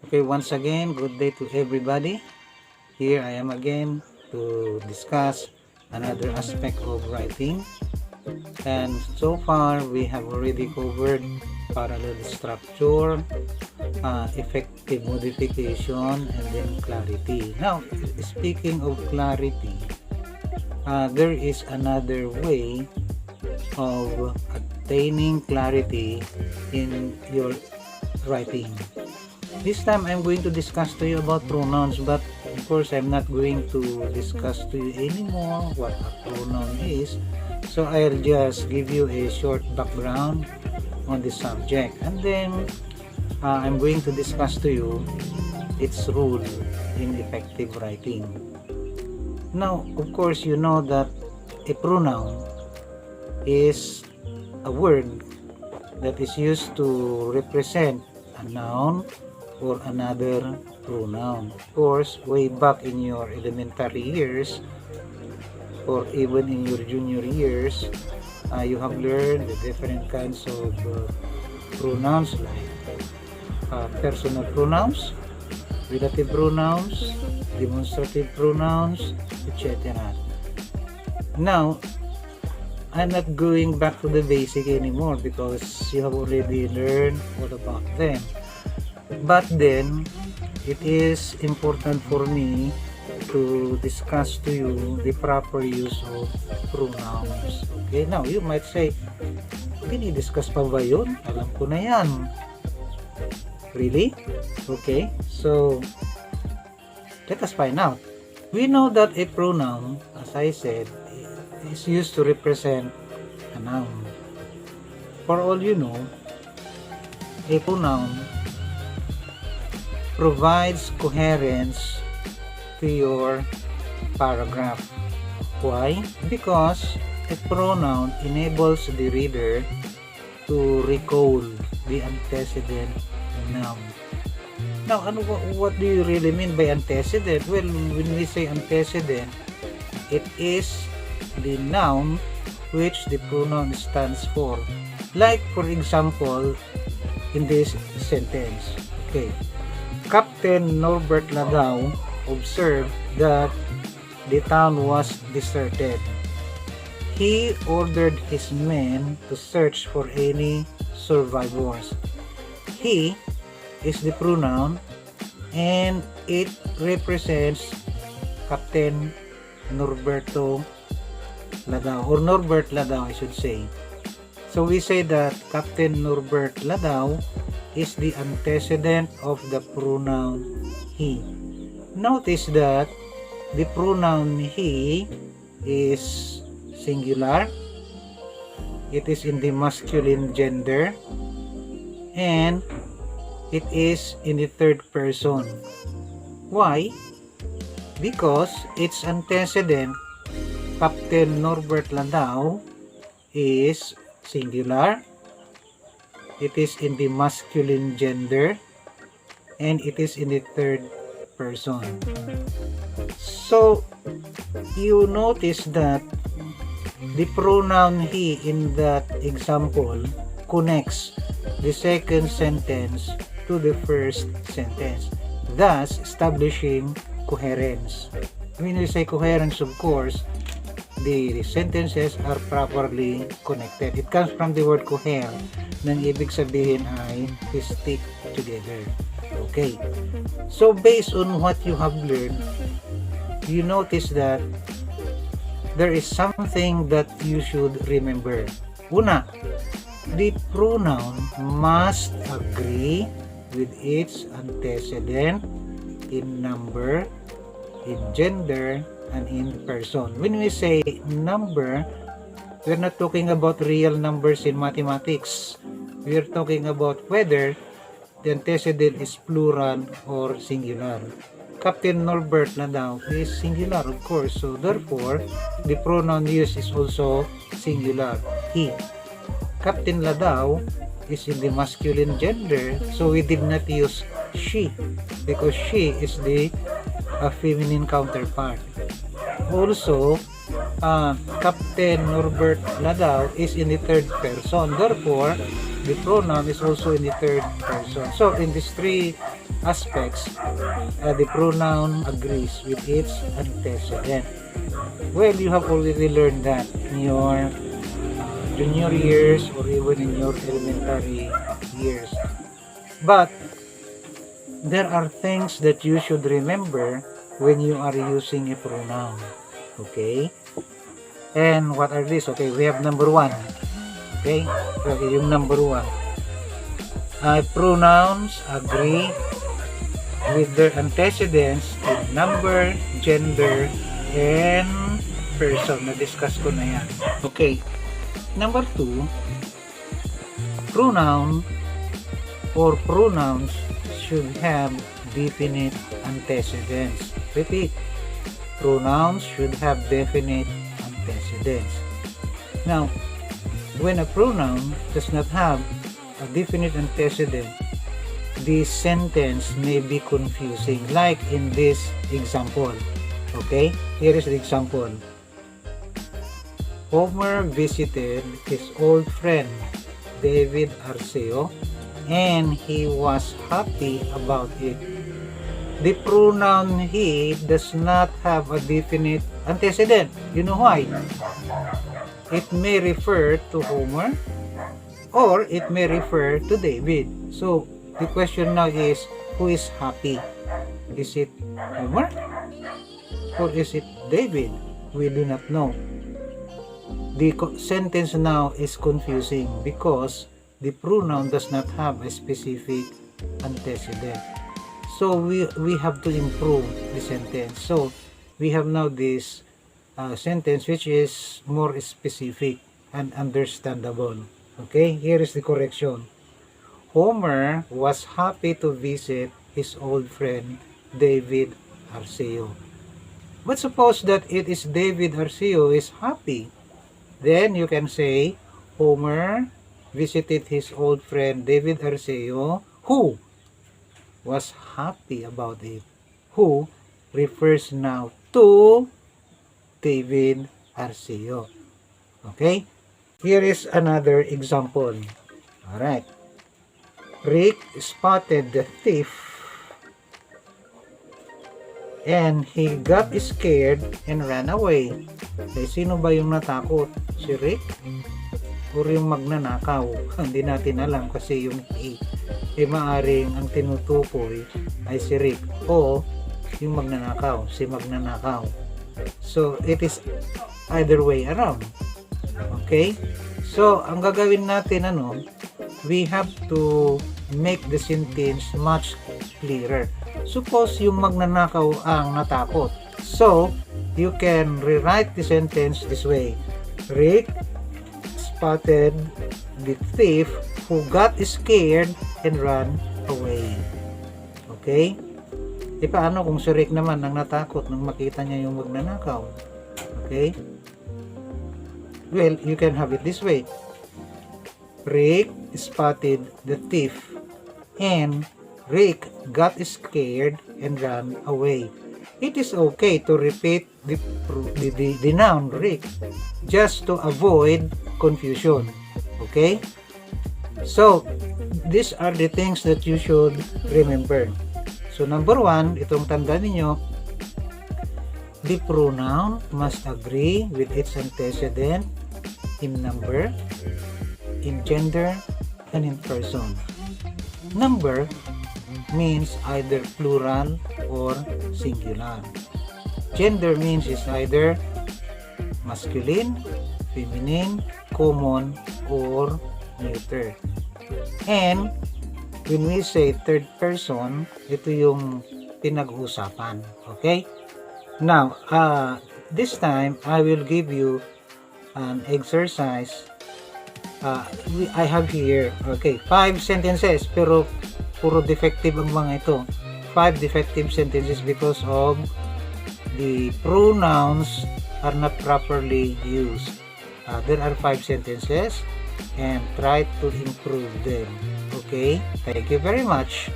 Okay, once again, good day to everybody. Here I am again to discuss another aspect of writing. And so far, we have already covered parallel structure, effective modification, and then clarity. Now, speaking of clarity, there is another way of attaining clarity in your writing. This time I'm going to discuss to you about pronouns, but of course I'm not going to discuss to you anymore what a pronoun is. So I'll just give you a short background on the subject, and then I'm going to discuss to you its role in effective writing. Now, of course, you know that a pronoun is a word that is used to represent a noun or another pronoun. Of course, way back in your elementary years or even in your junior years, you have learned the different kinds of pronouns like personal pronouns, relative pronouns, demonstrative pronouns, etc. Now, I'm not going back to the basic anymore because you have already learned all about them. But then, it is important for me to discuss to you the proper use of pronouns. Okay, now you might say, discuss pa ba yun? Alam ko na yan. Really? Okay, so let us find out. We know that a pronoun, as I said, is used to represent a noun. For all you know, a pronoun provides coherence to your paragraph. Why? Because a pronoun enables the reader to recall the antecedent noun. Now, what do you really mean by antecedent? Well, when we say antecedent, it is the noun which the pronoun stands for. Like, for example, in this sentence, okay, Captain Norbert Ladau observed that the town was deserted. He ordered his men to search for any survivors. He is the pronoun and it represents Captain Norberto Ladau, or Norbert Ladau I should say. So we say that Captain Norbert Ladau is the antecedent of the pronoun he. Notice that the pronoun he is singular, it is in the masculine gender, and it is in the third person. Why? Because its antecedent, Captain Norbert Ladau, is singular, it is in the masculine gender, and it is in the third person. So, you notice that the pronoun he in that example connects the second sentence to the first sentence, thus establishing coherence. When we say coherence, of course, the sentences are properly connected. It comes from the word cohere, nang ibig sabihin ay stick together. Okay. So based on what you have learned, you notice that there is something that you should remember. Una, the pronoun must agree with its antecedent in number, in gender, and in person. When we say number, we're not talking about real numbers in mathematics. We're talking about whether the antecedent is plural or singular. Captain Norbert Ladau is singular, of course, so therefore the pronoun used is also singular, he. Captain Ladau is in the masculine gender, so we did not use she because she is the feminine counterpart. Also, Captain Norbert Ladau is in the third person, therefore the pronoun is also in the third person. So in these three aspects the pronoun agrees with its antecedent. Well, you have already learned that in your junior years or even in your elementary years. But there are things that you should remember when you are using a pronoun. Okay? And what are these? Okay, we have number 1. Okay? So, yung number 1. Pronouns agree with their antecedents in number, gender, and person. Na-discuss ko na yan. Okay. Number 2, pronoun or pronouns should have definite antecedents. Repeat. Pronouns should have definite antecedents. Now, when a pronoun does not have a definite antecedent, the sentence may be confusing, like in this example. Okay, here is the example. Homer visited his old friend David Arceo and he was happy about it. The pronoun he does not have a definite antecedent. You know why? It may refer to Homer or it may refer to David. So the question now is, who is happy? Is it Homer or is it David? We do not know. The sentence now is confusing because the pronoun does not have a specific antecedent. So we have to improve the sentence. So we have now this sentence which is more specific and understandable. Okay, here is the correction. Homer was happy to visit his old friend David Arceo. But suppose that it is David Arceo is happy. Then you can say Homer visited his old friend David Arceo, who was happy about it. Who refers now to David Arceo. Okay? Here is another example. Alright. Rick spotted the thief and he got scared and ran away. Eh, sino ba yung natakot? Si Rick? Or yung magnanakaw? Hindi natin alam kasi yung he. Eh maaring ang tinutukoy ay si Rick o yung magnanakaw, si magnanakaw. So it is either way around. Okay? So ang gagawin natin we have to make the sentence much clearer. Suppose yung magnanakaw ang natakot. So, you can rewrite the sentence this way. Rick spotted the thief who got scared and ran away. Okay? E paano kung si Rick naman ang natakot nang makita niya yung magnanakaw? Okay? Well, you can have it this way. Rick spotted the thief and Rick got scared and ran away. It is okay to repeat the noun Rick just to avoid confusion. Okay? So, these are the things that you should remember. So, number 1, itong tanda ninyo, the pronoun must agree with its antecedent in number, in gender, and in person. Number means either plural or singular. Gender means is either masculine, feminine, common, or neuter. And when we say third person, ito yung pinag-uusapan. Okay? Now, this time, I will give you an exercise. I have here, 5 sentences, pero puro defective ang mga ito. 5 defective sentences because of the pronouns are not properly used. There are 5 sentences and try to improve them. Okay? Thank you very much.